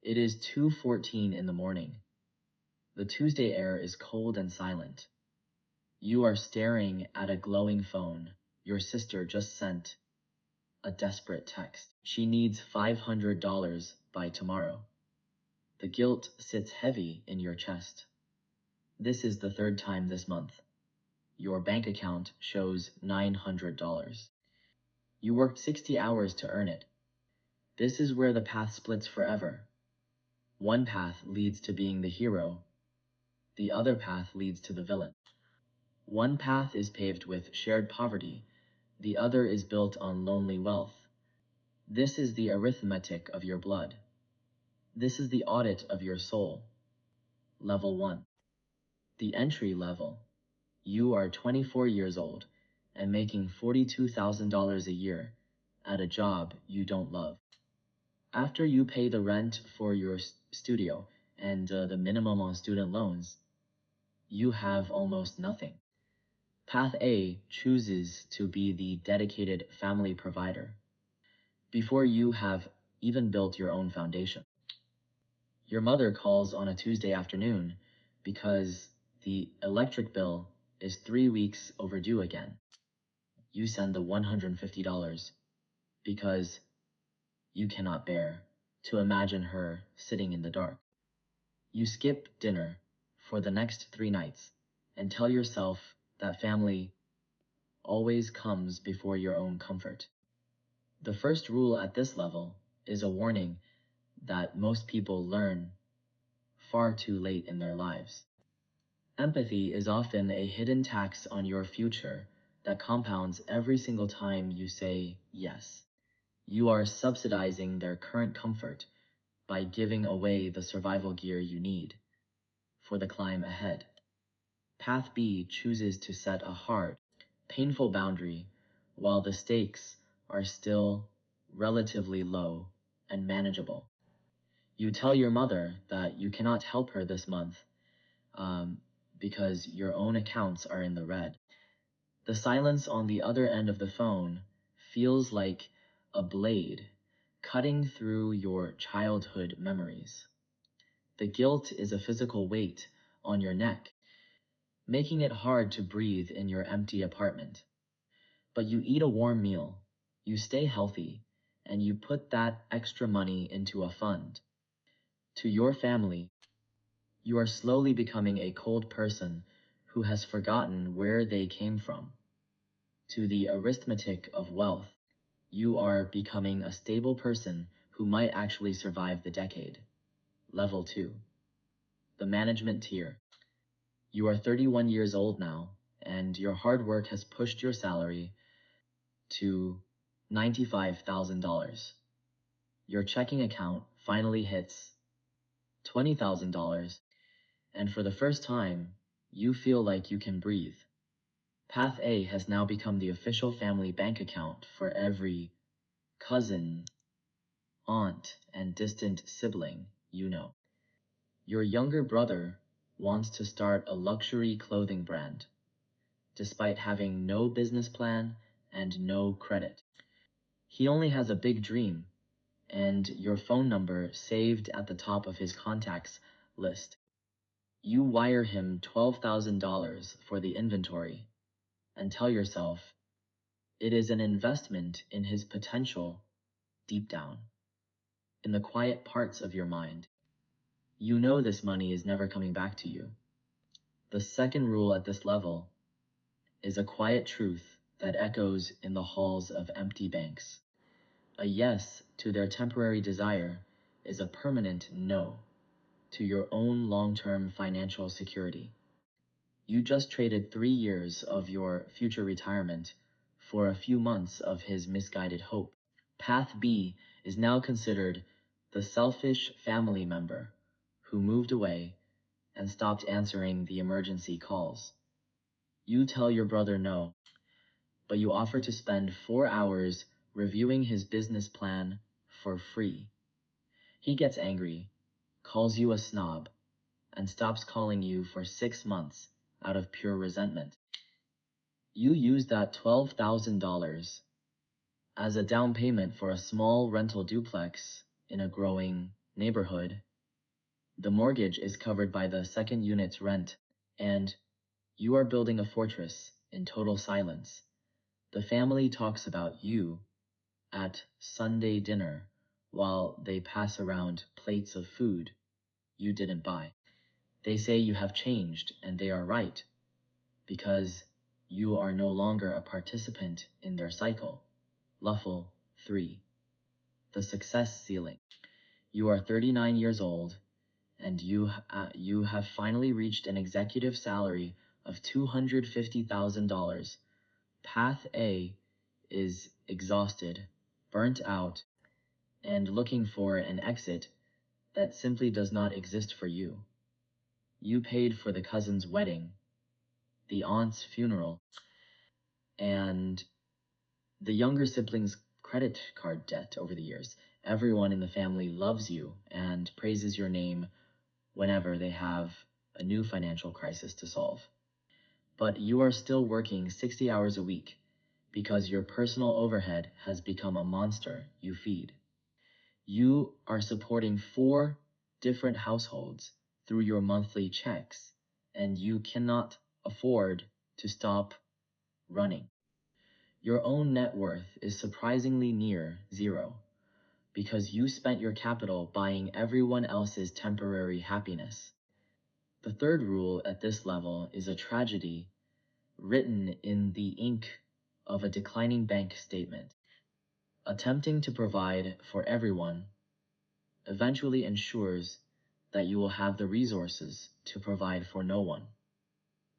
It is 2:14 in the morning. The Tuesday air is cold and silent. You are staring at a glowing phone. Your sister just sent a desperate text. She needs $500 by tomorrow. The guilt sits heavy in your chest. This is the third time this month. Your bank account shows $900. You worked 60 hours to earn it. This is where the path splits forever. One path leads to being the hero. The other path leads to the villain. One path is paved with shared poverty. The other is built on lonely wealth. This is the arithmetic of your blood. This is the audit of your soul. Level 1. The entry level. You are 24 years old and making $42,000 a year at a job you don't love. After you pay the rent for your studio and the minimum on student loans, you have almost nothing. Path A chooses to be the dedicated family provider before you have even built your own foundation. Your mother calls on a Tuesday afternoon because the electric bill is 3 weeks overdue again. You send the $150 because you cannot bear to imagine her sitting in the dark. You skip dinner for the next 3 nights and tell yourself that family always comes before your own comfort. The first rule at this level is a warning that most people learn far too late in their lives. Empathy is often a hidden tax on your future that compounds every single time you say yes. You are subsidizing their current comfort by giving away the survival gear you need for the climb ahead. Path B chooses to set a hard, painful boundary while the stakes are still relatively low and manageable. You tell your mother that you cannot help her this month because your own accounts are in the red. The silence on the other end of the phone feels like a blade cutting through your childhood memories. The guilt is a physical weight on your neck, making it hard to breathe in your empty apartment. But you eat a warm meal, you stay healthy, and you put that extra money into a fund. To your family, you are slowly becoming a cold person who has forgotten where they came from. To the arithmetic of wealth, you are becoming a stable person who might actually survive the decade. Level 2. The management tier. You are 31 years old now, and your hard work has pushed your salary to $95,000. Your checking account finally hits $20,000, and for the first time, you feel like you can breathe. Path A has now become the official family bank account for every cousin, aunt, and distant sibling you know. Your younger brother wants to start a luxury clothing brand, despite having no business plan and no credit. He only has a big dream, and your phone number saved at the top of his contacts list. You wire him $12,000 for the inventory and tell yourself it is an investment in his potential deep down, in the quiet parts of your mind. You know this money is never coming back to you. The second rule at this level is a quiet truth that echoes in the halls of empty banks. A yes to their temporary desire is a permanent no to your own long-term financial security. You just traded 3 years of your future retirement for a few months of his misguided hope. Path B is now considered the selfish family member who moved away and stopped answering the emergency calls. You tell your brother no, but you offer to spend 4 hours reviewing his business plan for free. He gets angry, calls you a snob, and stops calling you for 6 months out of pure resentment. You use that $12,000 as a down payment for a small rental duplex in a growing neighborhood. The mortgage is covered by the second unit's rent, and you are building a fortress in total silence. The family talks about you at Sunday dinner while they pass around plates of food you didn't buy. They say you have changed, and they are right, because you are no longer a participant in their cycle. Level 3. The success ceiling. You are 39 years old, and you have finally reached an executive salary of $250,000. Path A is exhausted, burnt out, and looking for an exit that simply does not exist for you. You paid for the cousin's wedding, the aunt's funeral, and the younger sibling's credit card debt over the years. Everyone in the family loves you and praises your name whenever they have a new financial crisis to solve. But you are still working 60 hours a week because your personal overhead has become a monster you feed. You are supporting 4 different households through your monthly checks, and you cannot afford to stop running. Your own net worth is surprisingly near zero because you spent your capital buying everyone else's temporary happiness. The third rule at this level is a tragedy written in the ink of a declining bank statement. Attempting to provide for everyone eventually ensures that you will have the resources to provide for no one.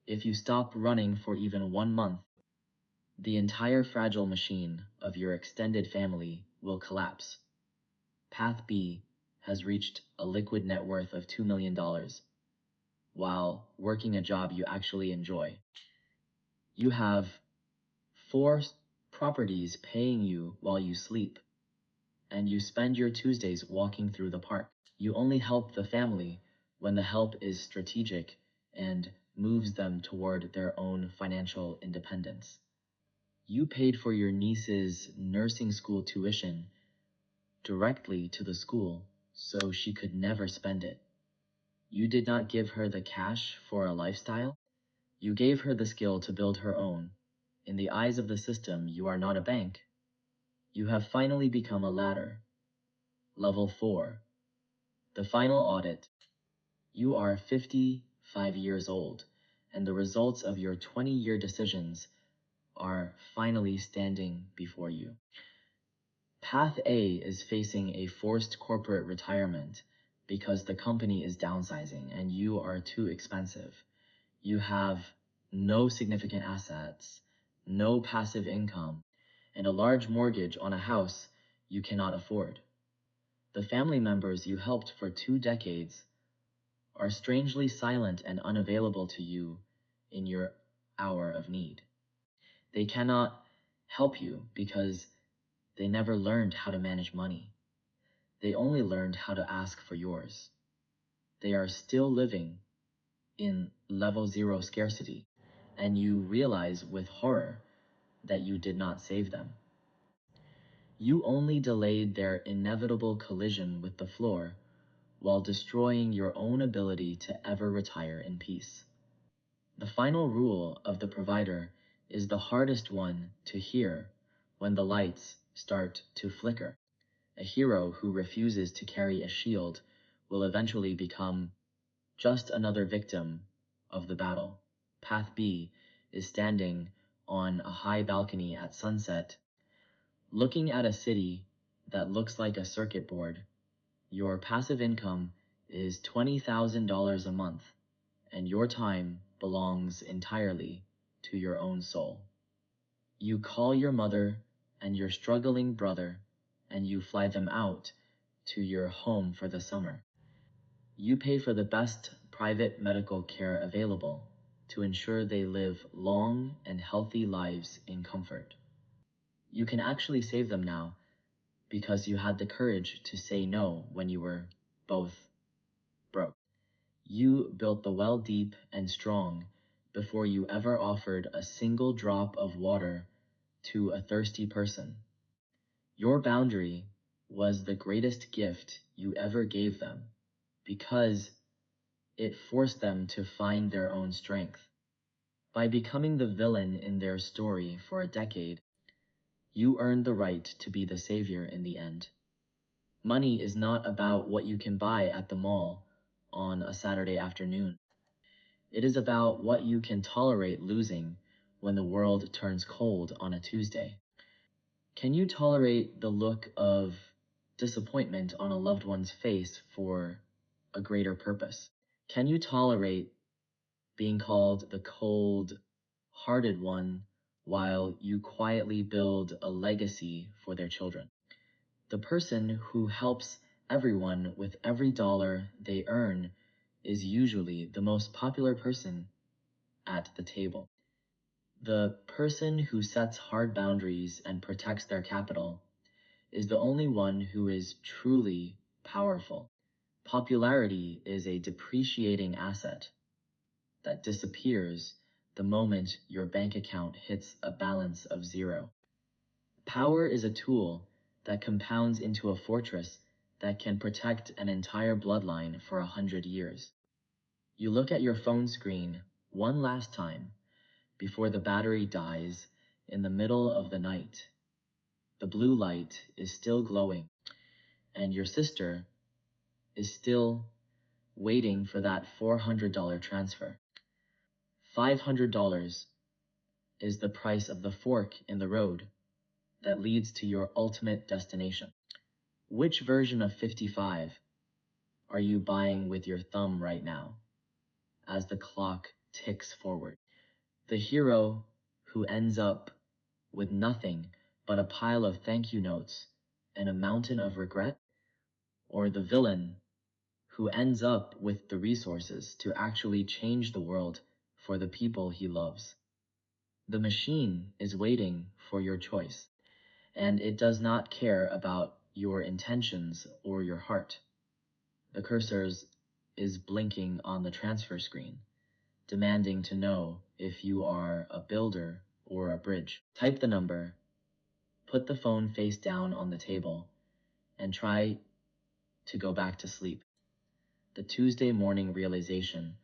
If you stop running for even 1 month, the entire fragile machine of your extended family will collapse. Path B has reached a liquid net worth of $2 million while working a job you actually enjoy. You have 4 properties paying you while you sleep, and you spend your Tuesdays walking through the park. You only help the family when the help is strategic and moves them toward their own financial independence. You paid for your niece's nursing school tuition directly to the school so she could never spend it. You did not give her the cash for a lifestyle. You gave her the skill to build her own. In the eyes of the system, you are not a bank. You have finally become a ladder. Level 4. The final audit. You are 55 years old, and the results of your 20-year decisions are finally standing before you. Path A is facing a forced corporate retirement because the company is downsizing and you are too expensive. You have no significant assets, no passive income, and a large mortgage on a house you cannot afford. The family members you helped for 2 decades are strangely silent and unavailable to you in your hour of need. They cannot help you because they never learned how to manage money. They only learned how to ask for yours. They are still living in level 0 scarcity, and you realize with horror that you did not save them. You only delayed their inevitable collision with the floor while destroying your own ability to ever retire in peace. The final rule of the provider is the hardest one to hear when the lights start to flicker. A hero who refuses to carry a shield will eventually become just another victim of the battle. Path B is standing on a high balcony at sunset, looking at a city that looks like a circuit board. Your passive income is $20,000 a month, and your time belongs entirely to your own soul. You call your mother and your struggling brother, and you fly them out to your home for the summer. You pay for the best private medical care available to ensure they live long and healthy lives in comfort. You can actually save them now because you had the courage to say no when you were both broke. You built the well deep and strong before you ever offered a single drop of water to a thirsty person. Your boundary was the greatest gift you ever gave them because it forced them to find their own strength. By becoming the villain in their story for a decade, you earned the right to be the savior in the end. Money is not about what you can buy at the mall on a Saturday afternoon. It is about what you can tolerate losing when the world turns cold on a Tuesday. Can you tolerate the look of disappointment on a loved one's face for a greater purpose? Can you tolerate being called the cold-hearted one while you quietly build a legacy for their children? The person who helps everyone with every dollar they earn is usually the most popular person at the table. The person who sets hard boundaries and protects their capital is the only one who is truly powerful. Popularity is a depreciating asset that disappears the moment your bank account hits a balance of zero. Power is a tool that compounds into a fortress that can protect an entire bloodline for 100 years. You look at your phone screen one last time before the battery dies in the middle of the night. The blue light is still glowing, and your sister is still waiting for that $400 transfer. $500 is the price of the fork in the road that leads to your ultimate destination. Which version of 55 are you buying with your thumb right now as the clock ticks forward? The hero who ends up with nothing but a pile of thank you notes and a mountain of regret? Or the villain who ends up with the resources to actually change the world for the people he loves? The machine is waiting for your choice, and it does not care about your intentions or your heart. The cursor is blinking on the transfer screen, demanding to know if you are a builder or a bridge. Type the number, put the phone face down on the table, and try to go back to sleep. The Tuesday morning realization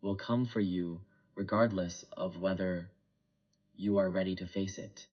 will come for you regardless of whether you are ready to face it.